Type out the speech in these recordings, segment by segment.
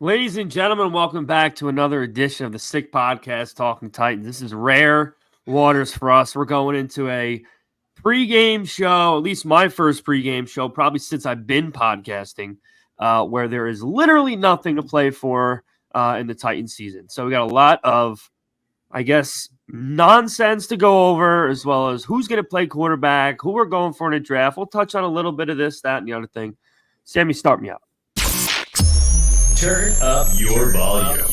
Ladies and gentlemen, welcome back to another edition of the Sick Podcast, Talking Titans. This is rare waters for us. We're going into a pregame show, at least my first pregame show, probably since I've been podcasting, where there is literally nothing to play for in the Titans season. So we got a lot of, I guess, nonsense to go over, as well as who's going to play quarterback, who we're going for in a draft. We'll touch on a little bit of this, that, and the other thing. Sammy, start me out. Turn up your volume.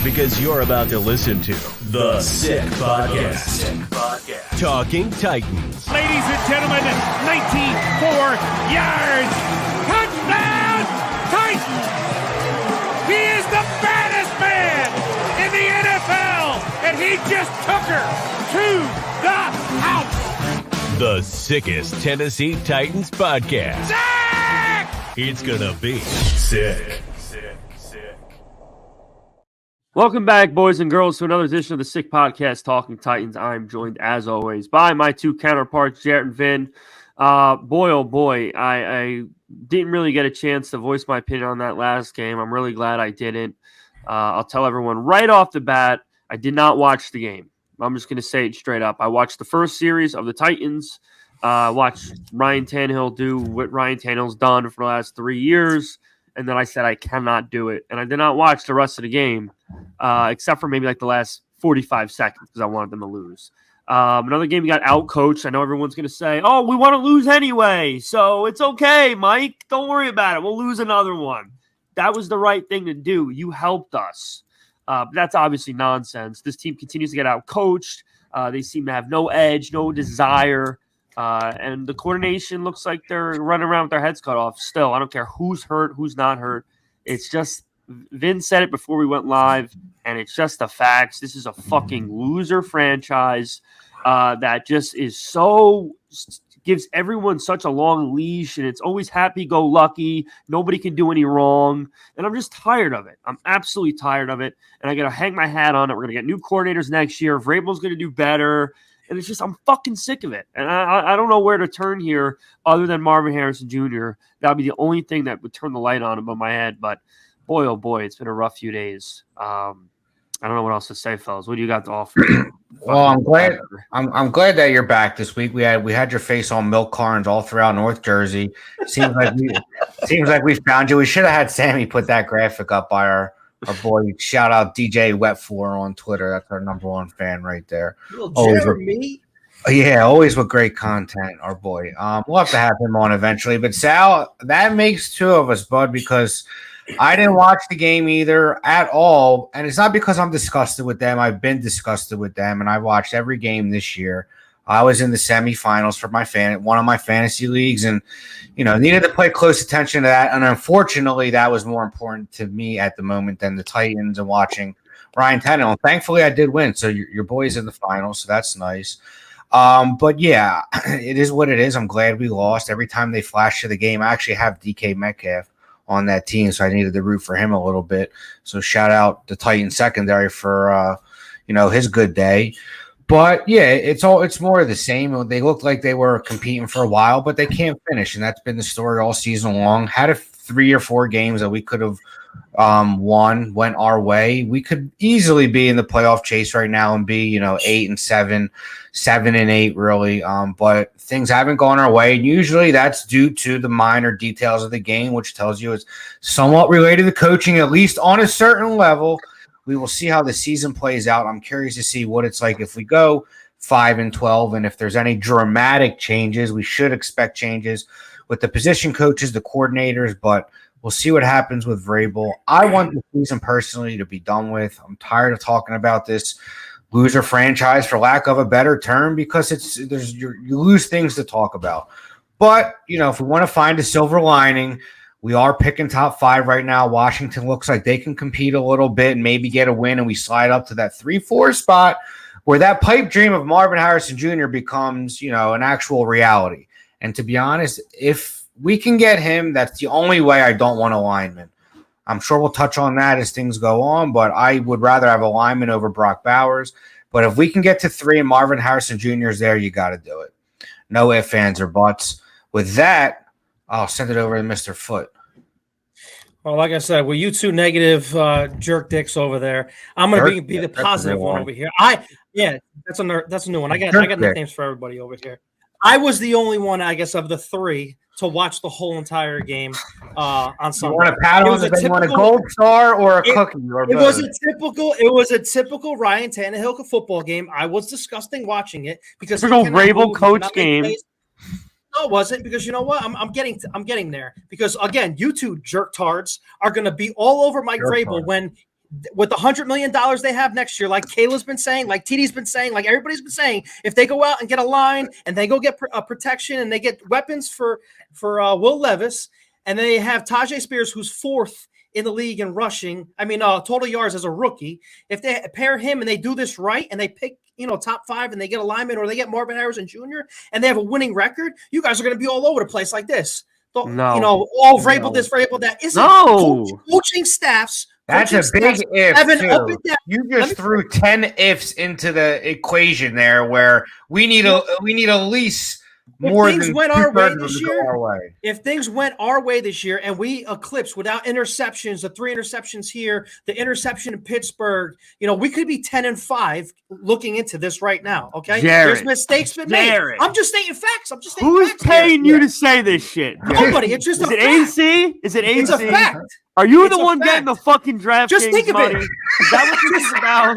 Because you're about to listen to The Sick Podcast. Talking Titans. Ladies and gentlemen, 94 yards. Touchdown, Titans. He is the baddest man in the NFL, and he just took her to the house. The sickest Tennessee Titans podcast. Sick! It's gonna be sick. Welcome back, boys and girls, to another edition of the Sick Podcast, Talking Titans. I'm joined, as always, by my two counterparts, Jarett and Vin. Boy, oh boy, I didn't really get a chance to voice my opinion on that last game. I'm really glad I didn't. I'll tell everyone right off the bat, I did not watch the game. I'm just going to say it straight up. I watched the first series of the Titans. Watched Ryan Tannehill do what Ryan Tannehill's done for the last 3 years. And then I said I cannot do it. And I did not watch the rest of the game, except for maybe like the last 45 seconds because I wanted them to lose. Another game, you got out-coached. I know everyone's going to say, oh, we want to lose anyway. So it's okay, Mike. Don't worry about it. We'll lose another one. That was the right thing to do. You helped us. But that's obviously nonsense. This team continues to get out-coached. They seem to have no edge, no desire. And the coordination looks like they're running around with their heads cut off still. I don't care who's hurt, who's not hurt. It's just, Vin said it before we went live, and it's just the facts. This is a fucking loser franchise that just is so gives everyone such a long leash, and it's always happy-go-lucky. Nobody can do any wrong, and I'm just tired of it. I'm absolutely tired of it, and I got to hang my hat on it. We're going to get new coordinators next year. Vrabel's going to do better. And it's just, I'm fucking sick of it. And I don't know where to turn here other than Marvin Harrison Jr. That would be the only thing that would turn the light on above my head. But boy, oh boy, it's been a rough few days. I don't know what else to say, fellas. What do you got to offer? Well, I'm glad that you're back this week. We had your face on milk cartons all throughout North Jersey. Seems like we found you. We should have had Sammy put that graphic up by our boy. Shout out DJ Wet Floor on Twitter. That's our number one fan right there. Jeremy. Always with great content, our boy. We'll have to have him on eventually. But Sal, that makes two of us, bud, because I didn't watch the game either at all. And it's not because I'm disgusted with them. I've been disgusted with them, and I watched every game this year. I was in the semifinals for one of my fantasy leagues, and needed to pay close attention to that. And unfortunately, that was more important to me at the moment than the Titans and watching Ryan Tannehill. And thankfully, I did win. So your boy's in the finals, so that's nice. But yeah, it is what it is. I'm glad we lost. Every time they flash to the game, I actually have DK Metcalf on that team, so I needed to root for him a little bit. So shout out the Titans secondary for his good day. But yeah, it's more of the same. They looked like they were competing for a while, but they can't finish, and that's been the story all season long. Had a 3 or 4 games that we could have won, went our way. We could easily be in the playoff chase right now and be 8-7, 7-8, really. But things haven't gone our way, and usually that's due to the minor details of the game, which tells you it's somewhat related to coaching, at least on a certain level. We will see how the season plays out. I'm curious to see what it's like if we go 5-12, and if there's any dramatic changes. We should expect changes with the position coaches, the coordinators, but we'll see what happens with Vrabel. I want the season personally to be done with. I'm tired of talking about this loser franchise, for lack of a better term, because you lose things to talk about. But if we want to find a silver lining, we are picking top 5 right now. Washington looks like they can compete a little bit and maybe get a win, and we slide up to that 3-4 spot where that pipe dream of Marvin Harrison Jr. becomes, an actual reality. And to be honest, if we can get him, that's the only way I don't want a lineman. I'm sure we'll touch on that as things go on, but I would rather have a lineman over Brock Bowers. But if we can get to 3 and Marvin Harrison Jr. is there, you got to do it. No ifs, ands, or buts. With that, I'll send it over to Mr. Foot. Well, like I said, well, you two negative jerk dicks over there. I'm gonna be the positive one over here. That's a new one. I got nicknames for everybody over here. I was the only one, I guess, of the three to watch the whole entire game on Sunday. You want a pat on the want a gold star or a cookie? It was a typical Ryan Tannehill football game. I was disgusting watching it because it's a Rabel coach game. No, it wasn't, because you know what? I'm getting there, because again, you two jerk tards are going to be all over Mike Vrabel when, with the $100 million they have next year, like Kayla's been saying, like TD's been saying, like everybody's been saying, if they go out and get a line and they go get protection and they get weapons for Will Levis, and they have Tajay Spears, who's fourth in the league in rushing, total yards as a rookie. If they pair him and they do this right and they pick, top 5 and they get a lineman, or they get Marvin Harrison Jr. and they have a winning record, you guys are going to be all over the place like this. Vrabel this, Vrabel that. Coaching staffs. That's a big if. You just threw 10 ifs into the equation there, where we need at least more than went our way this year. If things went our way this year and we eclipsed without interceptions, the 3 interceptions here, the interception in Pittsburgh, we could be 10-5 looking into this right now. Okay, there's mistakes been made. I'm just stating facts. Who's paying you to say this shit? Nobody. It's just Is it AC? Is it AC? It's a fact. Are you the one getting the fucking draft? Just think of it. Is that what this is about?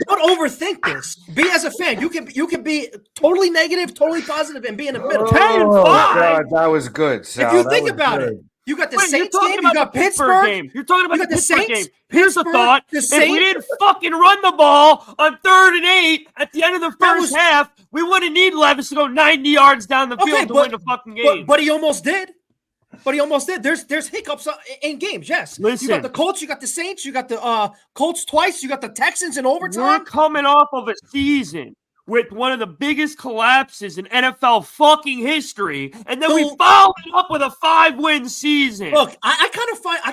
Don't overthink this. Be as a fan. You can be totally negative, totally positive, and be in the middle. 10-5. God, that was good, Sal. If you think about it, you got the Saints game, you got Pittsburgh game. You're talking about the Pittsburgh game. Here's the thought: if we didn't fucking run the ball on 3rd and 8 at the end of the first half, we wouldn't need Levis to go 90 yards down the field to win the fucking game. But he almost did. There's hiccups in games. Yes. Listen, you got the Colts, you got the Saints, you got the Colts twice, you got the Texans in overtime. We're coming off of a season with one of the biggest collapses in NFL fucking history, and then we followed it up with a 5-win season. Look, I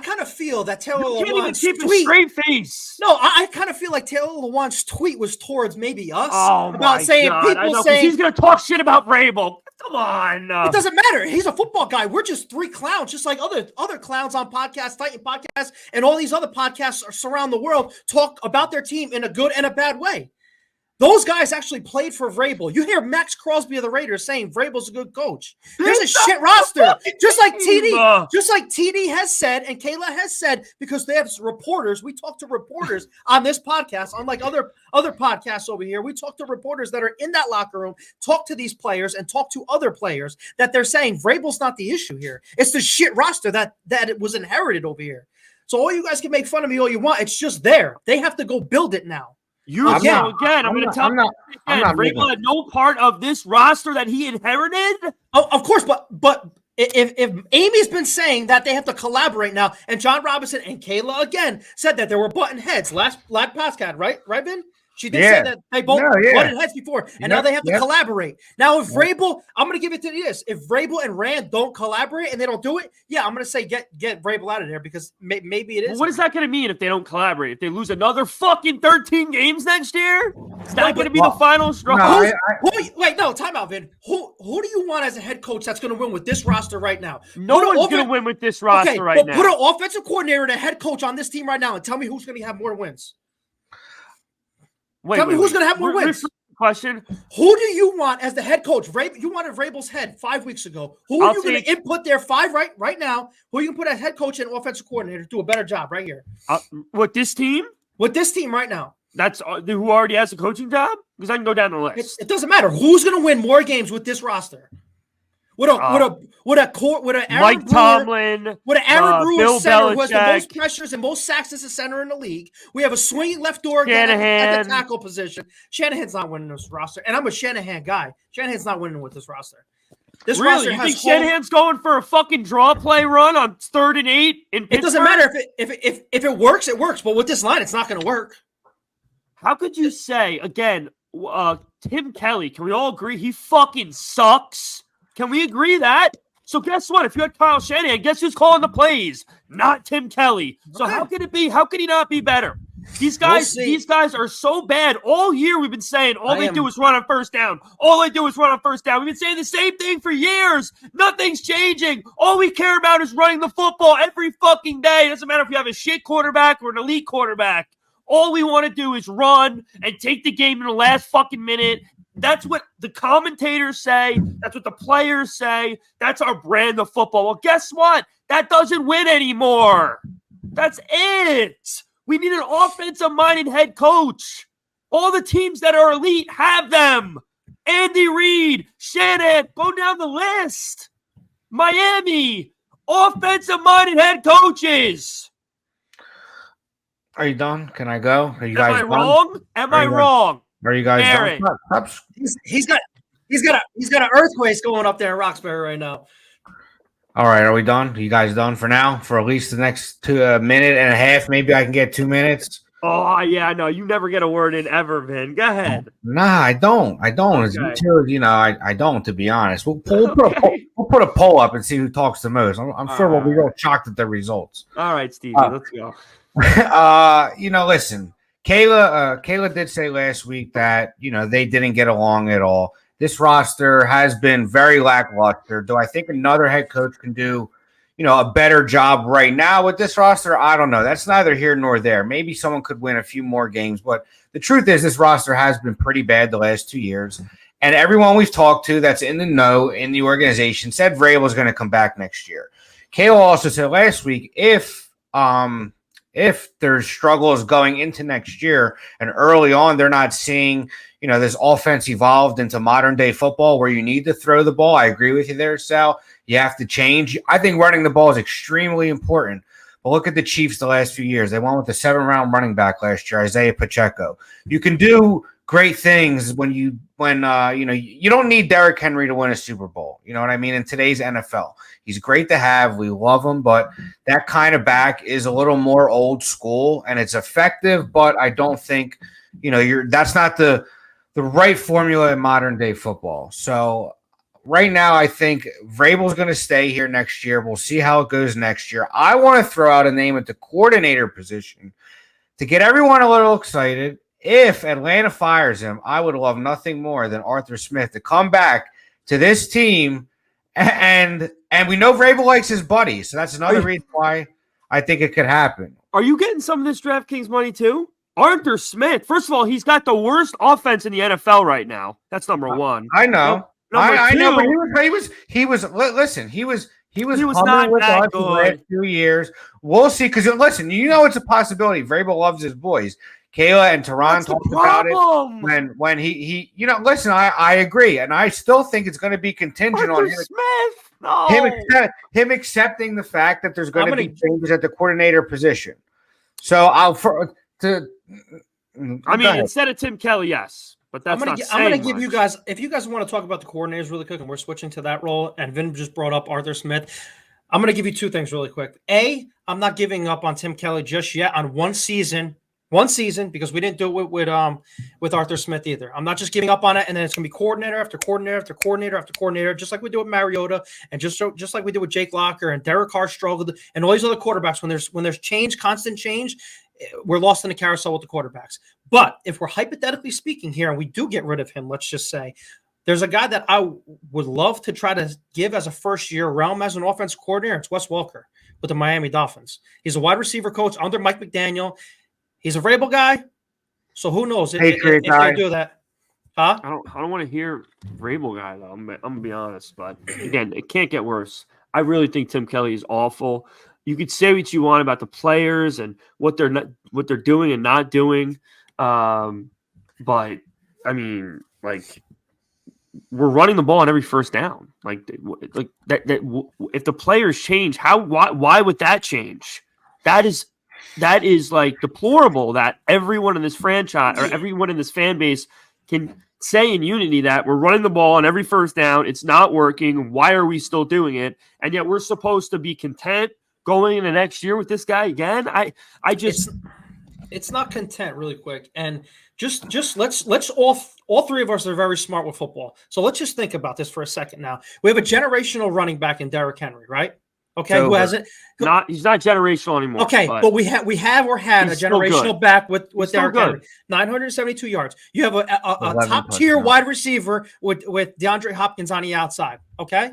kind of feel that Taylor Lewan's keep tweet. A straight face. No, I kind of feel like Taylor Lewan's tweet was towards maybe us about saying people saying he's going to talk shit about Vrabel. Come on. It doesn't matter. He's a football guy. We're just 3 clowns, just like other clowns on podcasts, Titan podcasts, and all these other podcasts around the world talk about their team in a good and a bad way. Those guys actually played for Vrabel. You hear Max Crosby of the Raiders saying Vrabel's a good coach. There's a shit roster. Just like TD has said and Kayla has said, because they have reporters. We talk to reporters on this podcast, unlike other podcasts over here. We talk to reporters that are in that locker room, talk to these players and talk to other players that they're saying Vrabel's not the issue here. It's the shit roster that it was inherited over here. So all you guys can make fun of me all you want. It's just there. They have to go build it now. I'm going to tell you again, Vrabel had no part of this roster that he inherited. Oh, of course, but if Amy's been saying that they have to collaborate now, and John Robinson and Kayla again said that there were button heads last podcast, right, Vin? She did say that they both butted heads before, and now they have to collaborate. Now, if Vrabel, I'm going to give it to this. If Vrabel and Rand don't collaborate and they don't do it, I'm going to say get Vrabel out of there, because maybe it is. Well, what is that going to mean if they don't collaborate? If they lose another fucking 13 games next year? Is that going to be the final straw? Time out, Vin. Who do you want as a head coach that's going to win with this roster right now? No one's going to win with this roster right now. Put an offensive coordinator and a head coach on this team right now and tell me who's going to have more wins. Tell me who's going to have more wins. Question. Who do you want as the head coach? You wanted Vrabel's head 5 weeks ago. Who are you going to input there right now? Who are you going to put as head coach and offensive coordinator to do a better job right here? With this team? With this team right now. That's who already has a coaching job? Because I can go down the list. It doesn't matter. Who's going to win more games with this roster? With an Mike Tomlin, with an Aaron Brewer Bill center Belichick, who has the most pressures and most sacks as a center in the league. We have a swinging left door again at the tackle position. Shanahan's not winning this roster, and I'm a Shanahan guy. Shanahan's not winning with this roster. This roster you think Shanahan's going for a fucking draw play run on 3rd and 8 in Pittsburgh? It doesn't matter if it works, it works. But with this line, it's not going to work. How could you say again, Tim Kelly? Can we all agree he fucking sucks? Can we agree that? So guess what? If you had Kyle Shanahan, guess who's calling the plays? Not Tim Kelly. So how could it be? How could he not be better? These guys are so bad. All year we've been saying they do is run on first down. All they do is run on first down. We've been saying the same thing for years. Nothing's changing. All we care about is running the football every fucking day. It doesn't matter if you have a shit quarterback or an elite quarterback. All we want to do is run and take the game in the last fucking minute. That's what the commentators say. That's what the players say. That's our brand of football. Well, guess what? That doesn't win anymore. That's it. We need an offensive-minded head coach. All the teams that are elite have them. Andy Reid, Shanahan, go down the list. Miami, offensive-minded head coaches. Are you done? Can I go? Are you Am guys I done? wrong? Am I wrong? Are you guys Jarett. done? He's got an earthquake going up there in Roxbury right now. All right, are we done? Are you guys done for now? For at least the next minute and a half? Maybe I can get 2 minutes. Oh, yeah, no, you never get a word in ever, Vin. Go ahead. Nah, I don't. Okay. I don't, to be honest. We'll put a poll up and see who talks the most. I'm sure we'll be real shocked at the results. All right, Stevie, let's go. Listen, Kayla did say last week that, they didn't get along at all. This roster has been very lackluster. Do I think another head coach can do, a better job right now with this roster? I don't know. That's neither here nor there. Maybe someone could win a few more games, but the truth is this roster has been pretty bad the last 2 years. And everyone we've talked to that's in the know in the organization said Vrabel was going to come back next year. Kayla also said last week, if there's struggles going into next year and early on they're not seeing, this offense evolved into modern day football where you need to throw the ball. I agree with you there, Sal. You have to change. I think running the ball is extremely important. But look at the Chiefs the last few years. They went with the 7th-round running back last year, Isaiah Pacheco. You can do great things when you don't need Derrick Henry to win a Super Bowl. You know what I mean? In today's NFL, he's great to have. We love him, but that kind of back is a little more old school and it's effective. But I don't think that's not the right formula in modern day football. So right now, I think Vrabel's going to stay here next year. We'll see how it goes next year. I want to throw out a name at the coordinator position to get everyone a little excited. If Atlanta fires him, I would love nothing more than Arthur Smith to come back to this team. And we know Vrabel likes his buddies. So that's another reason why I think it could happen. Are you getting some of this DraftKings money too? Arthur Smith, first of all, he's got the worst offense in the NFL right now. That's number one. I know. I know, but he was not with that good the last 2 years. We'll see, because listen, it's a possibility. Vrabel loves his boys. Kayla and Tehran talked about it when he listen, I agree, and I still think it's going to be contingent Arthur on Smith. No. him accepting the fact that there's going to be changes at the coordinator position. So instead of Tim Kelly, yes. But that's I'm going to give you guys, if you guys want to talk about the coordinators really quick, and we're switching to that role, and Vin just brought up Arthur Smith, I'm going to give you 2 things really quick. A, I'm not giving up on Tim Kelly just yet on one season, because we didn't do it with Arthur Smith either. I'm not just giving up on it, and then it's going to be coordinator after coordinator after coordinator after coordinator, just like we do with Mariota, and just like we did with Jake Locker, and Derek Carr struggled, and all these other quarterbacks. When there's change, constant change, we're lost in the carousel with the quarterbacks. But if we're hypothetically speaking here, and we do get rid of him, let's just say, there's a guy that I would love to try to give as a first-year realm as an offensive coordinator. It's Wes Welker with the Miami Dolphins. He's a wide receiver coach under Mike McDaniel. He's a Vrabel guy, so who knows if they do that. Huh? I don't want to hear Vrabel guy, though. I'm going to be honest. But, again, it can't get worse. I really think Tim Kelly is awful. You could say what you want about the players and what they're doing and not doing. But, I mean, like, we're running the ball on every first down. Like that if the players change, why would that change? That is like deplorable that everyone in this franchise or everyone in this fan base can say in unity that we're running the ball on every first down. It's not working. Why are we still doing it? And yet we're supposed to be content going into next year with this guy again. It's not content really quick. And just let's all 3 of us are very smart with football. So let's just think about this for a second now. We have a generational running back in Derrick Henry, right? Okay, who hasn't? He's not generational anymore. Okay, but we had a generational back with Derrick Henry, 972 yards. You have a top tier wide receiver with DeAndre Hopkins on the outside. Okay,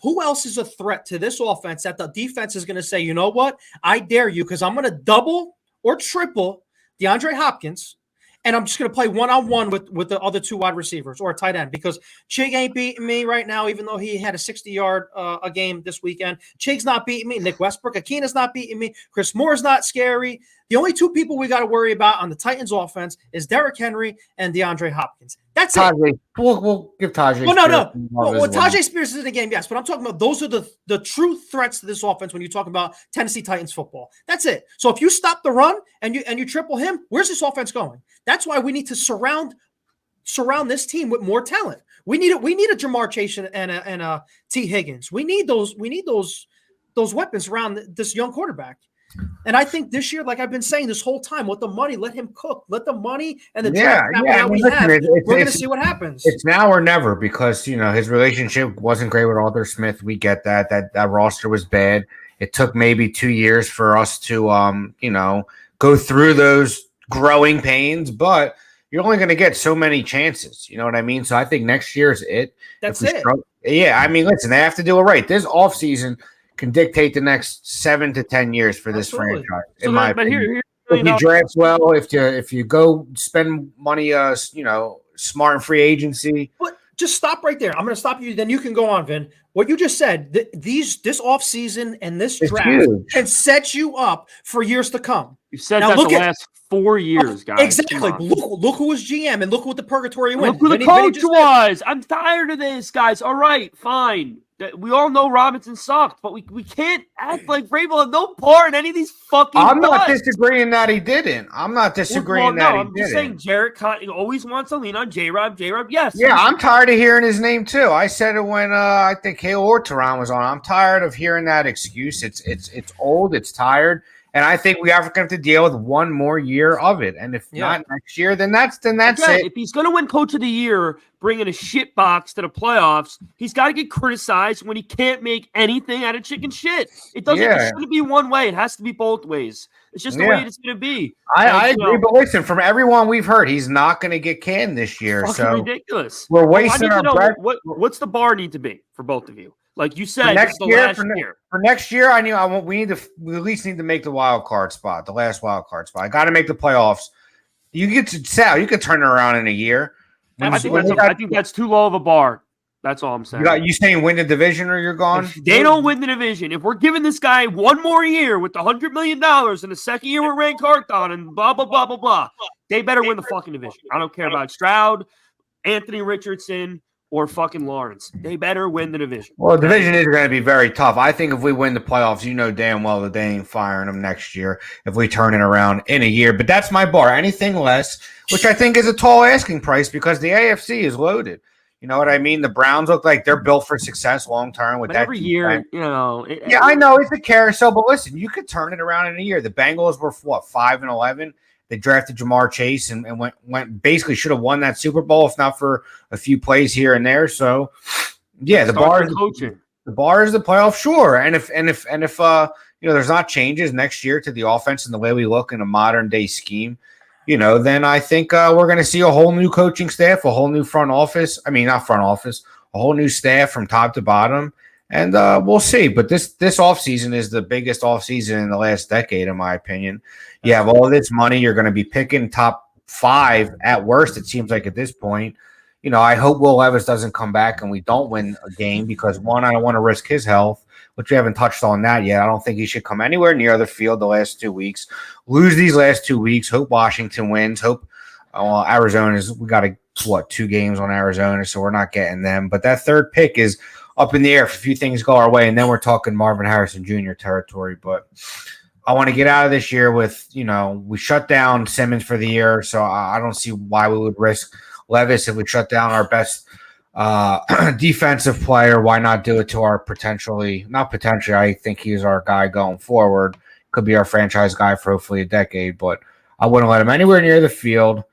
who else is a threat to this offense that the defense is going to say, you know what, I dare you because I'm going to double or triple DeAndre Hopkins. And I'm just going to play one-on-one with the other two wide receivers or a tight end because Chig ain't beating me right now, even though he had a 60-yard a game this weekend. Chig's not beating me. Nick Westbrook-Akina's not beating me. Chris Moore's not scary. The only two people we got to worry about on the Titans offense is Derrick Henry and DeAndre Hopkins. That's it. We'll give Tajay. Well, no. Well, Tajay Spears is in the game, yes, but I'm talking about those are the true threats to this offense when you talk about Tennessee Titans football. That's it. So if you stop the run and you triple him, where's this offense going? That's why we need to surround this team with more talent. We need a Jamar Chase and a T. Higgins. We need those weapons around this young quarterback. And I think this year, like I've been saying this whole time, with the money, let him cook. Let the money and the draft we're going to see what happens. It's now or never because, his relationship wasn't great with Arthur Smith. We get that. That roster was bad. It took maybe 2 years for us to, go through those growing pains, but you're only going to get so many chances. You know what I mean? So I think next year is it. That's it. Yeah. I mean, listen, they have to do it right. This offseason can dictate the next 7 to 10 years for this franchise. So in my opinion. If you draft well, if you go spend money, smart and free agency. But just stop right there. I'm going to stop you. Then you can go on, Vin. What you just said, this offseason and this draft can set you up for years to come. You said that the last 4 years, guys. Exactly. Look who was GM and look what the purgatory went. Look who the coach was. I'm tired of this, guys. All right, fine. We all know Robinson sucked, but we can't act like Vrabel had no part in any of these fucking not disagreeing that he didn't. I'm not disagreeing that he didn't. I'm just saying Jarrett always wants to lean on J-Rob. J-Rob, yes. Yeah, I'm tired of hearing his name too. I said it when I think Hale or Tehran was on. I'm tired of hearing that excuse. It's old. It's tired. And I think we have to deal with one more year of it. And if not next year, then that's it. If he's going to win Coach of the Year, bringing a shit box to the playoffs, he's got to get criticized when he can't make anything out of chicken shit. It shouldn't be one way. It has to be both ways. It's just the way it's going to be. I agree, but listen, from everyone we've heard, he's not going to get canned this year. So ridiculous. We're wasting our breath. What's the bar need to be for both of you? Like you said, last year. For next year, we at least need to make the wild card spot, the last wild card spot. I got to make the playoffs. You get to Sal, you could turn it around in a year. I think that's too low of a bar. That's all I'm saying. You saying win the division or you're gone? If they don't win the division. If we're giving this guy one more year with $100 million and the second year with Ray Carthon and blah, blah, blah, blah, blah, they better win the fucking division. I don't care about Stroud, Anthony Richardson, or fucking Lawrence. They better win the division. Well, the division is going to be very tough. I think if we win the playoffs, you know damn well that they ain't firing them next year if we turn it around in a year. But that's my bar. Anything less, which I think is a tall asking price because the AFC is loaded. You know what I mean? The Browns look like they're built for success long term with that. Every year, I know it's a carousel, but listen, you could turn it around in a year. The Bengals were 5-11. They drafted Jamar Chase and went basically should have won that Super Bowl if not for a few plays here and there. So, yeah, the bar is the playoff, sure. And if there's not changes next year to the offense and the way we look in a modern day scheme, then I think we're going to see a whole new coaching staff, a whole new front office. I mean, not front office, a whole new staff from top to bottom. And we'll see. But this offseason is the biggest offseason in the last decade, in my opinion. You have all this money. You're going to be picking top 5 at worst, it seems like at this point. I hope Will Levis doesn't come back and we don't win a game because, one, I don't want to risk his health, which we haven't touched on that yet. I don't think he should come anywhere near the field the last 2 weeks. Lose these last 2 weeks. Hope Washington wins. Hope we got 2 games on Arizona, so we're not getting them. But that third pick is up in the air if a few things go our way, and then we're talking Marvin Harrison Jr. territory. But I want to get out of this year with, we shut down Simmons for the year, so I don't see why we would risk Levis if we shut down our best defensive player. Why not do it to our not potentially, I think he's our guy going forward. Could be our franchise guy for hopefully a decade, but I wouldn't let him anywhere near the field.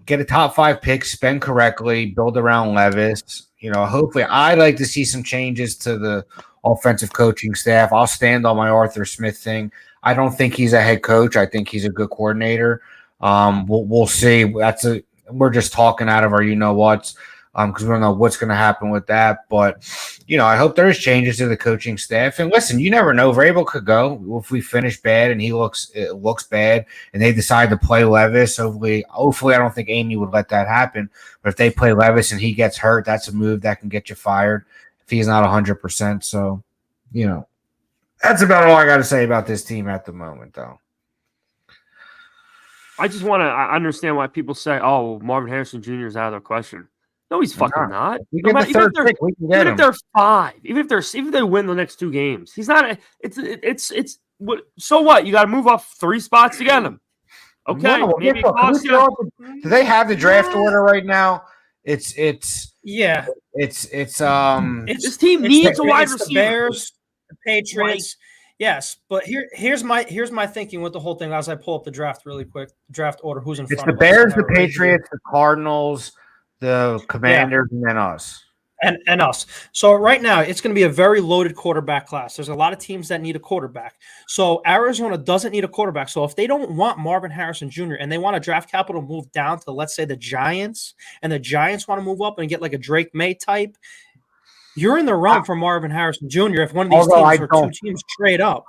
Get a top 5 pick, spend correctly, build around Levis. Hopefully I'd like to see some changes to the offensive coaching staff. I'll stand on my Arthur Smith thing. I don't think he's a head coach. I think he's a good coordinator. We'll see. We're just talking out of our whats. Because we don't know what's going to happen with that. But, I hope there's changes to the coaching staff. And listen, you never know. Vrabel could go if we finish bad and it looks bad and they decide to play Levis. Hopefully, I don't think Amy would let that happen. But if they play Levis and he gets hurt, that's a move that can get you fired if he's not 100%. So, that's about all I got to say about this team at the moment, though. I just want to understand why people say, "Oh, Marvin Harrison Jr. is out of the question." No, he's fucking not. Even if they're 5, even if they win the next 2 games, he's not. It's what? So what? You got to move up 3 spots to get him. Okay, no, maybe do they have the draft order right now? It's this team needs a wide receiver. The Bears, the Patriots. Yes, but here's my thinking with the whole thing as I pull up the draft really quick. Draft order. Who's in front? It's the Bears, the Patriots, the Cardinals, the Commanders, and then us. And us. So right now, it's going to be a very loaded quarterback class. There's a lot of teams that need a quarterback. So Arizona doesn't need a quarterback. So if they don't want Marvin Harrison Jr. and they want to draft capital move down to, let's say, the Giants, and the Giants want to move up and get like a Drake May type, you're in the run for Marvin Harrison Jr. if one of these teams or 2 teams trade up.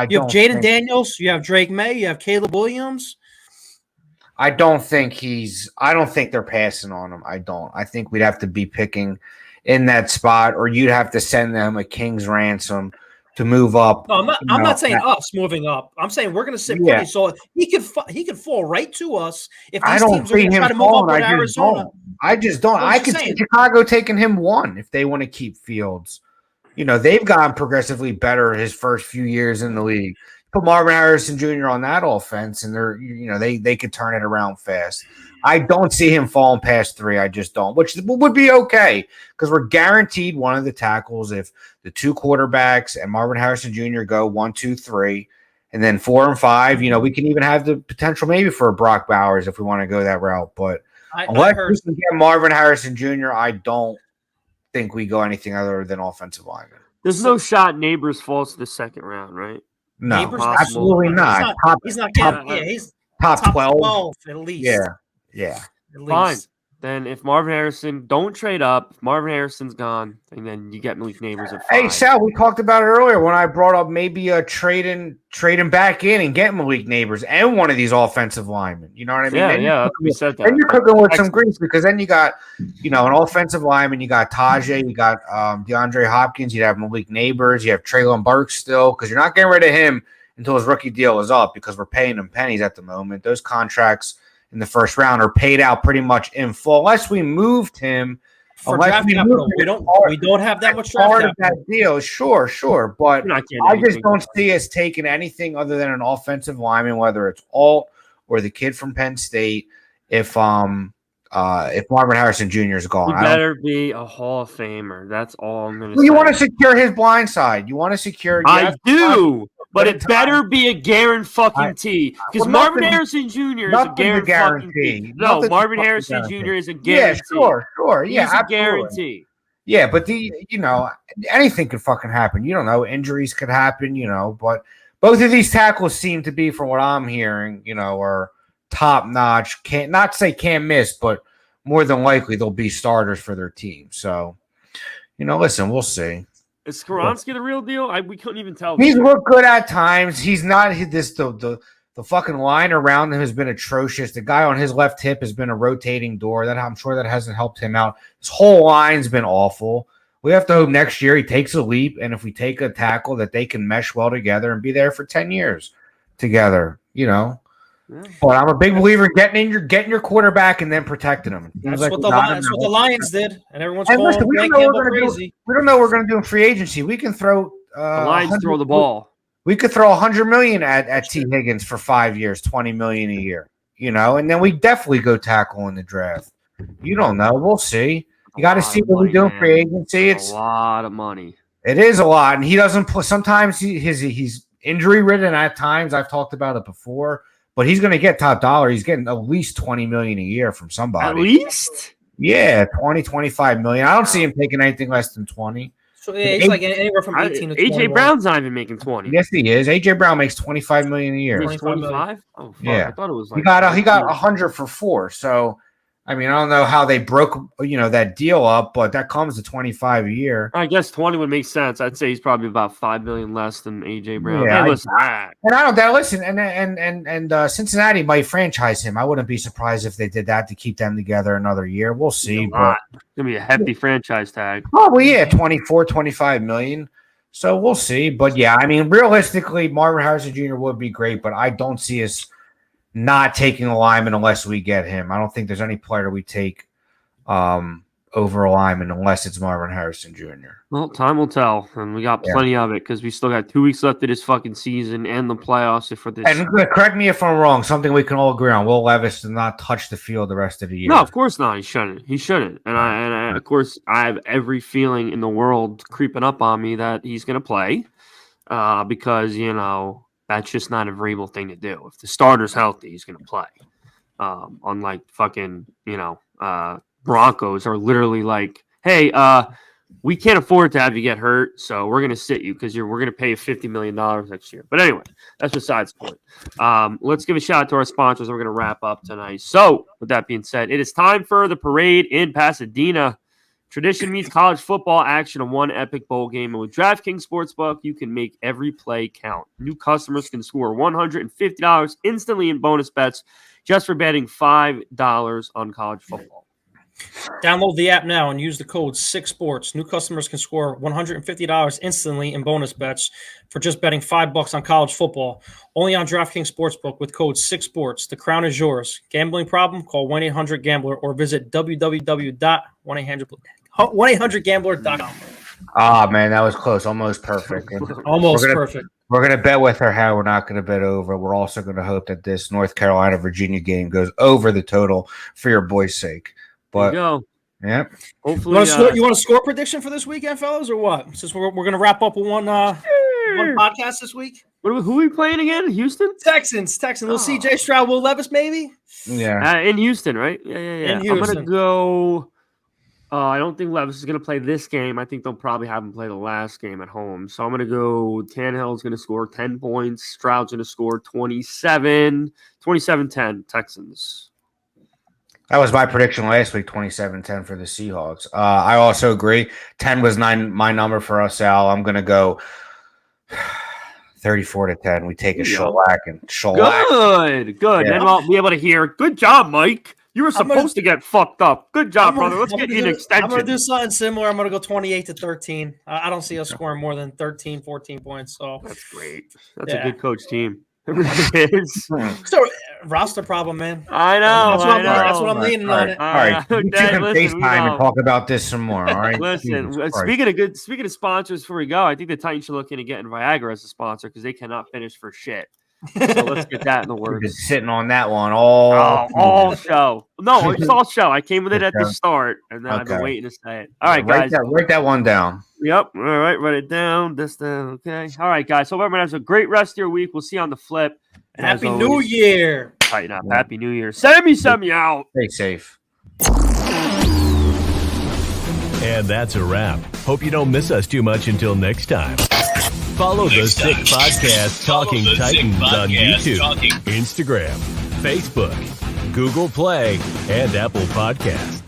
You have Jaden Daniels, you have Drake May, you have Caleb Williams. I don't think they're passing on him. I don't. I think we'd have to be picking in that spot, or you'd have to send them a king's ransom to move up. No, I'm not saying us moving up. I'm saying we're going to sit pretty. So he could fall right to us if these teams are going to try to move up with Arizona. I just don't. I could see Chicago taking him 1 if they want to keep Fields. They've gotten progressively better his first few years in the league. Put Marvin Harrison Jr. on that offense, and they could turn it around fast. I don't see him falling past 3. I just don't, which would be okay because we're guaranteed one of the tackles if the 2 quarterbacks and Marvin Harrison Jr. go 1, 2, 3, and then 4 and 5. We can even have the potential maybe for a Brock Bowers if we want to go that route. But unless we can get Marvin Harrison Jr., I don't think we go anything other than offensive lineman. There's no shot Neighbors falls to the 2nd round, right? No, absolutely not. He's not getting. He's top 12 at least. Yeah. Fine. Then if Marvin Harrison, don't trade up. If Marvin Harrison's gone, and then you get Malik Neighbors at 5. Hey, Sal, we talked about it earlier when I brought up maybe trading back in and getting Malik Neighbors and one of these offensive linemen. You know what I mean? Yeah, we said that. Then you're cooking with some grease because then you got, an offensive lineman. You got Tajay, you got DeAndre Hopkins, you have Malik Neighbors, you have Treylon Burks still because you're not getting rid of him until his rookie deal is up because we're paying him pennies at the moment. Those contracts in the first round are paid out pretty much in full unless we moved him for draft capital. We don't have that much draft part of that deal. Sure, but I just don't see us taking anything other than an offensive lineman, whether it's Alt or the kid from Penn State. If Marvin Harrison Jr. is gone, he better be a Hall of Famer. That's all I'm going to say. You want to secure his blind side. You want to secure. I do. But it better be a guarantee because Marvin Harrison Jr. is a guarantee. No, Marvin Harrison Jr. is a guarantee. Yeah, sure. Yeah, he's a guarantee. Yeah, but anything could fucking happen. You don't know. Injuries could happen, but both of these tackles seem to be, from what I'm hearing, are top notch. Can't miss, but more than likely they'll be starters for their team. So, listen, we'll see. Is Skoronski the real deal? We couldn't even tell. He's looked good at times. He's not the fucking line around him has been atrocious. The guy on his left hip has been a rotating door. That I'm sure that hasn't helped him out. His whole line's been awful. We have to hope next year he takes a leap, and if we take a tackle, that they can mesh well together and be there for 10 years together. Yeah. But I'm a big believer in getting your quarterback and then protecting him. That's what the Lions did, and everyone's going crazy. We don't know what we're going to do in free agency. We can throw the Lions throw the ball. We could throw $100 million at T. Higgins for 5 years, $20 million a year. And then we definitely go tackle in the draft. You don't know. We'll see. You got to see what we do in free agency. It's a lot of money. It is a lot, and he doesn't play. Sometimes he's injury ridden at times. I've talked about it before. But he's going to get top dollar. He's getting at least $20 million a year from somebody. At least? Yeah, 20, 25 million. I don't see him taking anything less than 20. So he's like anywhere from 18 to 21. AJ Brown's not even making 20. Yes, he is. AJ Brown makes $25 million a year. He makes 25? Oh, fuck. Yeah. I thought it was like he got 100 for 4. So, I mean, I don't know how they broke that deal up, but that comes to 25 a year. I guess 20 would make sense. I'd say he's probably about $5 million less than AJ Brown. Yeah, hey, listen, and I don't doubt. Listen, and Cincinnati might franchise him. I wouldn't be surprised if they did that to keep them together another year. We'll see. But it's gonna be a hefty franchise tag. Oh, well, yeah, 24, 25 million. So we'll see. But yeah, I mean, realistically, Marvin Harrison Jr. would be great, but I don't see us not taking a lineman unless we get him. I don't think there's any player we take over a lineman unless it's Marvin Harrison Jr. Well, time will tell, and we got plenty of it because we still got 2 weeks left of this fucking season and the playoffs for this. And correct me if I'm wrong. Something we can all agree on: Will Levis does not touch the field the rest of the year. No, of course not. He shouldn't. And I, of course, I have every feeling in the world creeping up on me that he's going to play, because that's just not a Vrabel thing to do. If the starter's healthy, he's going to play. Unlike fucking Broncos are literally like, hey, we can't afford to have you get hurt, so we're going to sit you because we're going to pay you $50 million next year. But anyway, that's besides the point. Let's give a shout out to our sponsors. We're going to wrap up tonight. So, with that being said, it is time for the parade in Pasadena. Tradition meets college football action in one epic bowl game. And with DraftKings Sportsbook, you can make every play count. New customers can score $150 instantly in bonus bets just for betting $5 on college football. Download the app now and use the code 6sports. New customers can score $150 instantly in bonus bets for just betting $5 on college football. Only on DraftKings Sportsbook with code 6sports. The crown is yours. Gambling problem? Call 1-800-GAMBLER or visit www.1800gambler.com. Ah, man, that was close. Almost perfect. Almost perfect. We're going to bet with our head. We're not going to bet over. We're also going to hope that this North Carolina-Virginia game goes over the total for your boys' sake. But, there you go. Yeah. Hopefully, you want a score prediction for this weekend, fellas, or what? Since we're going to wrap up with one podcast this week. Who are we playing again? Houston? Texans. Little CJ Stroud, Will Levis, maybe? Yeah. In Houston, right? Yeah. In I'm going to Houston. go. I don't think Levis is going to play this game. I think they'll probably have him play the last game at home. So I'm going to go Tannehill's going to score 10 points. Stroud's going to score 27-10 Texans. That was my prediction last week, 27-10 for the Seahawks. I also agree. 10 was my number for us, Al. I'm going to go 34-10. We take a shellacking. Good. Yeah. Then I'll be able to hear, good job, Mike. You were supposed to get fucked up. Good job, brother. Let's get you an extension. I'm going to do something similar. I'm going to go 28-13. I don't see us scoring more than 13, 14 points. So that's great. That's a good coach team. It really is. So roster problem, man. I know. That's what I'm leaning on it. All right. You can FaceTime and talk about this some more. All right. Listen, speaking of sponsors before we go, I think the Titans should look into getting Viagra as a sponsor because they cannot finish for shit. So let's get that in the works. We've been sitting on that one all show. No, it's all show. I came with it at the start, and then I've been waiting to say it. All right, guys. Write that one down. Yep. All right, write it down. Okay. All right, guys. Hope everyone has a great rest of your week. We'll see you on the flip. And Happy New Year. Tighten up. Happy New Year. Send me out. Stay safe. And that's a wrap. Hope you don't miss us too much until next time. Follow the Sick Podcast Talking Titans on YouTube, Instagram, Facebook, Google Play, and Apple Podcasts.